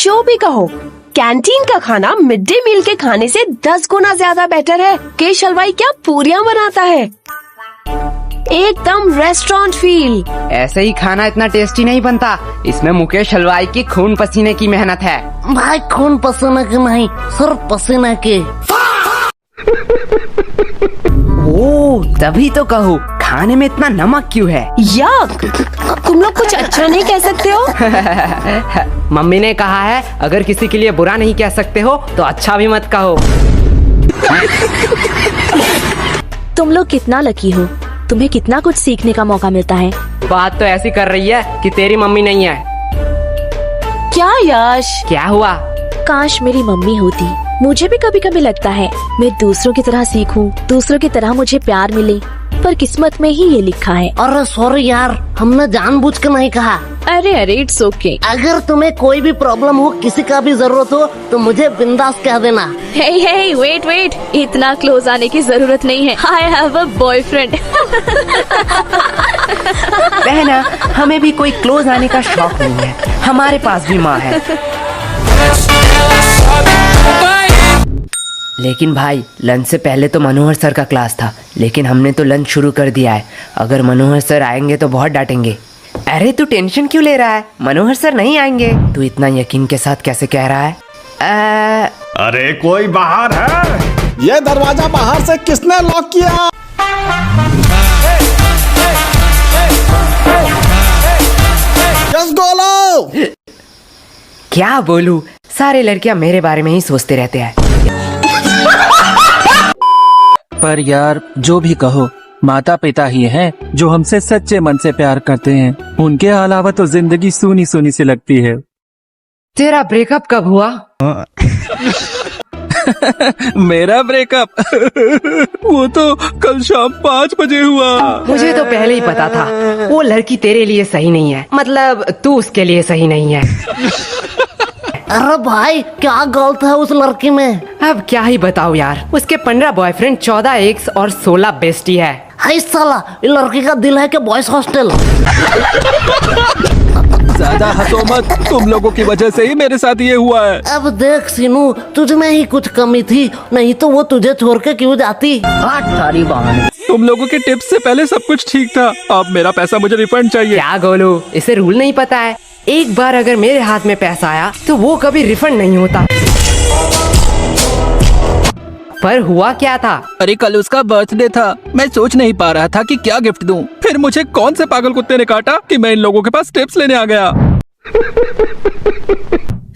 जो भी कहो, कैंटीन का खाना मिड डे मील के खाने से 10 गुना ज्यादा बेटर है। केश हलवाई क्या पूरियां बनाता है, एकदम रेस्टोरेंट फील। ऐसे ही खाना इतना टेस्टी नहीं बनता, इसमें मुकेश हलवाई की खून पसीने की मेहनत है। भाई खून पसीने की नहीं, सिर्फ पसीने की। ओ तभी तो कहूँ खाने में इतना नमक क्यों है। याक, तुम लोग कुछ अच्छा नहीं कह सकते हो। मम्मी ने कहा है अगर किसी के लिए बुरा नहीं कह सकते हो तो अच्छा भी मत कहो। तुम लोग कितना लकी हो, तुम्हें कितना कुछ सीखने का मौका मिलता है। बात तो ऐसी कर रही है कि तेरी मम्मी नहीं है। क्या यश, क्या हुआ? काश मेरी मम्मी होती। मुझे भी कभी कभी लगता है मैं दूसरों की तरह सीखूं, दूसरों की तरह मुझे प्यार मिले, पर किस्मत में ही ये लिखा है। अरे सॉरी यार, हमने जानबूझ के नहीं कहा। अरे इट्स ओके। अगर तुम्हें कोई भी प्रॉब्लम हो, किसी का भी जरूरत हो, तो मुझे बिंदास कह देना। हे वेट, इतना क्लोज आने की जरूरत नहीं है। I have a boyfriend. बहना, हमें भी कोई क्लोज आने का शौक नहीं है, हमारे पास भी माँ है। लेकिन भाई लंच से पहले तो मनोहर सर का क्लास था, लेकिन हमने तो लंच शुरू कर दिया है। अगर मनोहर सर आएंगे तो बहुत डांटेंगे। अरे तू टेंशन क्यों ले रहा है, मनोहर सर नहीं आएंगे। तू इतना यकीन के साथ कैसे कह रहा है? अरे कोई बाहर है? ये दरवाजा बाहर से किसने लॉक किया? जस्ट गोलो। क्या बोलूं, सारे लड़कियां मेरे बारे में ही सोचते रहते हैं। पर यार जो भी कहो, माता पिता ही हैं जो हमसे सच्चे मन से प्यार करते हैं। उनके अलावा तो जिंदगी सूनी सूनी सी लगती है। तेरा ब्रेकअप कब हुआ? मेरा ब्रेकअप वो तो कल शाम 5 बजे हुआ। मुझे तो पहले ही पता था वो लड़की तेरे लिए सही नहीं है, मतलब तू उसके लिए सही नहीं है। अरे भाई क्या गलत है उस लड़की में? अब क्या ही बताओ यार, उसके 15 बॉयफ्रेंड, 14 एक्स और 16 बेस्टी है। हाय साला, ये लड़की का दिल है कि बॉयज हॉस्टल। ज्यादा हंसो मत, तुम लोगों की वजह से ही मेरे साथ ये हुआ है। अब देख सीनू, तुझ में ही कुछ कमी थी, नहीं तो वो तुझे छोड़ के क्यों जाती। सारी बहाने। तुम लोगों के टिप्स से पहले सब कुछ ठीक था, अब मेरा पैसा मुझे रिफंड चाहिए। क्या गोलू, इसे रूल नहीं पता है? एक बार अगर मेरे हाथ में पैसा आया तो वो कभी रिफंड नहीं होता। पर हुआ क्या था? अरे कल उसका बर्थडे था, मैं सोच नहीं पा रहा था कि क्या गिफ्ट दूं। फिर मुझे कौन से पागल कुत्ते ने काटा कि मैं इन लोगों के पास टिप्स लेने आ गया।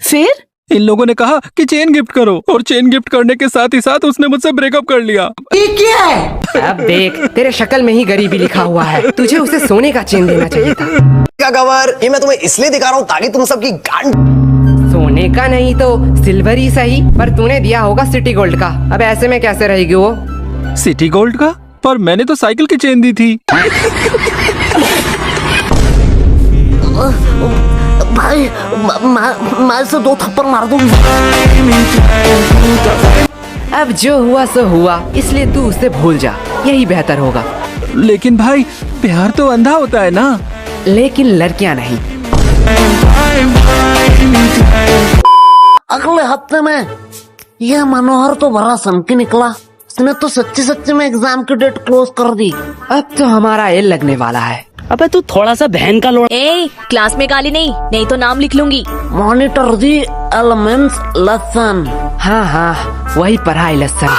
फिर इन लोगों ने कहा कि चेन गिफ्ट करो, और चेन गिफ्ट करने के साथ ही साथ उसने मुझसे ब्रेकअप कर लिया। ये क्या है? अब देख, तेरे शक्ल में ही गरीबी लिखा हुआ है, तुझे उसे सोने का चेन देना चाहिए था। क्या कवर, ये मैं तुम्हें इसलिए दिखा रहा हूँ ताकि तुम सबकी गांड। सोने का नहीं तो सिल्वर ही सही, पर तूने दिया होगा सिटी गोल्ड का। अब ऐसे में कैसे रहेगी वो? सिटी गोल्ड का? पर मैंने तो साइकिल की चेन दी थी। भाई मैं इसे 2 थप्पड़ मार दूंगी। अब जो हुआ सो हुआ, इसलिए तू उसे भूल जा, यही बेहतर होगा। लेकिन भाई प्यार तो अंधा होता है ना। लेकिन लड़कियां नहीं। अगले हफ्ते में यह मनोहर तो बड़ा सनकी निकला, उसने तो सच्ची में एग्जाम की डेट क्लोज कर दी। अब तो हमारा एल लगने वाला है। अबे तू थोड़ा सा बहन का लोड़ा। क्लास में गाली नहीं तो नाम लिख लूंगी। Monitor the elements lesson. हाँ, वही पढ़ाई लेसन।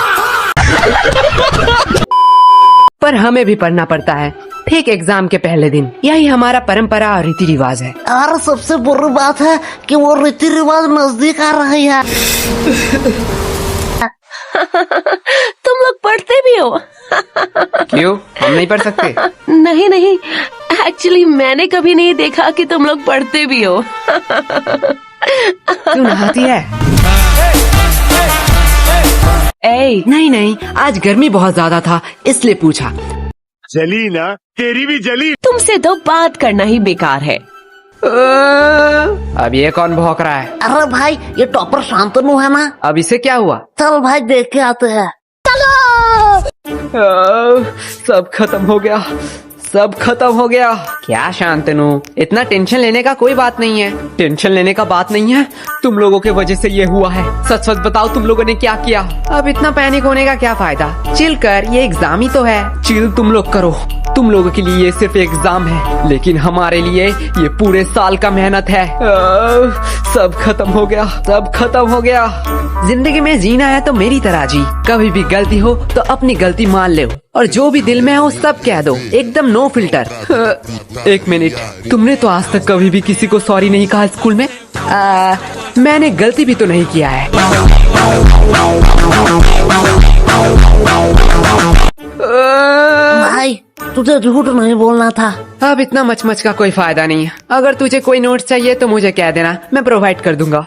पर हमें भी पढ़ना पड़ता है ठीक एग्जाम के पहले दिन, यही हमारा परंपरा और रीति रिवाज है। और सबसे बुरी बात है कि वो रीति रिवाज नजदीक आ रही है। तुम लोग पढ़ते भी हो? क्यों, हम नहीं पढ़ सकते? नहीं, एक्चुअली मैंने कभी नहीं देखा कि तुम लोग पढ़ते भी हो। तू नहाती है? नहीं, आज गर्मी बहुत ज्यादा था इसलिए पूछा। जली ना, तेरी भी जली। तुमसे तो बात करना ही बेकार है। अब ये कौन भौंक रहा है? अरे भाई ये टॉपर शांतनु है ना। अब इसे क्या हुआ? चल भाई देख के आते हैं। सब खत्म हो गया, सब खत्म हो गया। क्या शांतनु, इतना टेंशन लेने का कोई बात नहीं है। टेंशन लेने का बात नहीं है, तुम लोगों के वजह से ये हुआ है। सच सच बताओ तुम लोगों ने क्या किया। अब इतना पैनिक होने का क्या फायदा, चिल कर, ये एग्जाम ही तो है। चिल तुम लोग करो, तुम लोगों के लिए ये सिर्फ एग्जाम है, लेकिन हमारे लिए ये पूरे साल का मेहनत है। सब खत्म हो गया, सब खत्म हो गया। जिंदगी में जीना है तो मेरी तरह जी, कभी भी गलती हो तो अपनी गलती मान लो और जो भी दिल में है वो सब कह दो, एकदम नो फिल्टर। एक मिनट, तुमने तो आज तक कभी भी किसी को सॉरी नहीं कहा स्कूल में? मैंने गलती भी तो नहीं किया है। भाई तुझे झूठ नहीं बोलना था। अब इतना मचमच का कोई फायदा नहीं है। अगर तुझे कोई नोट्स चाहिए तो मुझे कह देना, मैं प्रोवाइड कर दूंगा।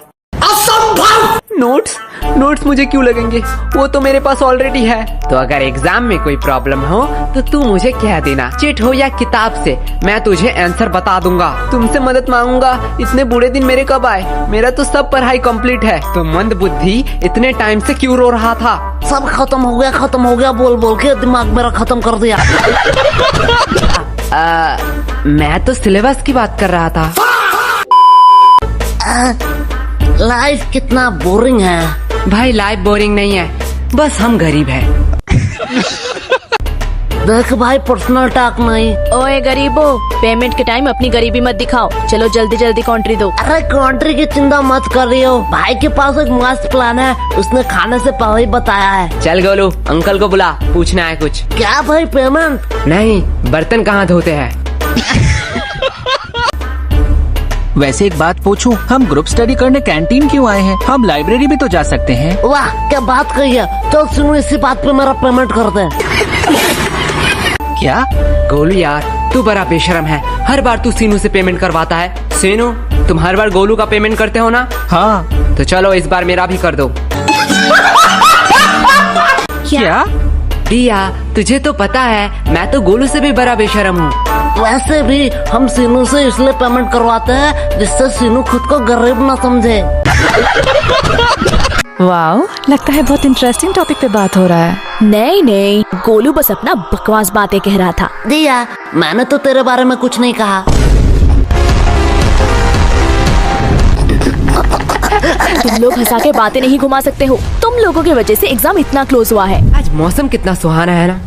नोट्स? नोट्स मुझे क्यों लगेंगे, वो तो मेरे पास ऑलरेडी है। तो अगर एग्जाम में कोई प्रॉब्लम हो तो तू मुझे कह देना, चिट हो या किताब से, मैं तुझे आंसर बता दूंगा। तुमसे मदद मांगूंगा, इतने बुरे दिन मेरे कब आए? मेरा तो सब पढ़ाई कंप्लीट है। तो मंद बुद्धि इतने टाइम से क्यों रो रहा था? सब खत्म हो गया बोल बोल के दिमाग मेरा खत्म कर दिया। मैं तो सिलेबस की बात कर रहा था। लाइफ कितना बोरिंग है। भाई लाइफ बोरिंग नहीं है, बस हम गरीब हैं। देख भाई पर्सनल टॉक नहीं। ओए गरीबो, पेमेंट के टाइम अपनी गरीबी मत दिखाओ। चलो जल्दी जल्दी कंट्री दो। अरे कंट्री की चिंता मत कर रही हो, भाई के पास एक मस्त प्लान है, उसने खाने से पहले ही बताया है। चल गोलू, अंकल को बुला, पूछना है कुछ। क्या भाई पेमेंट? नहीं, बर्तन कहाँ धोते हैं? वैसे एक बात पूछूं, हम ग्रुप स्टडी करने कैंटीन क्यों आए हैं? हम लाइब्रेरी भी तो जा सकते हैं। वाह क्या बात कही है। चल सुनो, इसी बात पे मेरा पेमेंट कर दे। क्या? गोलू यार, तू बड़ा बेशरम है, हर बार तू सीनू से पेमेंट करवाता है। सीनू, तुम हर बार गोलू का पेमेंट करते हो ना? हाँ। तो चलो इस बार मेरा भी कर दो। क्या? दिया, तुझे तो पता है मैं तो गोलू से भी बड़ा बेशरम हूँ। वैसे भी हम सीनू से इसलिए पेमेंट करवाते हैं जिससे सीनू खुद को गरीब न समझे। वाओ, लगता है बहुत इंटरेस्टिंग टॉपिक पे बात हो रहा है। नहीं नहीं, गोलू बस अपना बकवास बातें कह रहा था। दिया, मैंने तो तेरे बारे में कुछ नहीं कहा। तुम लोग हंसा के बातें नहीं घुमा सकते हो। तुम लोगों की वजह से एग्जाम इतना क्लोज हुआ है। आज मौसम कितना सुहाना है ना।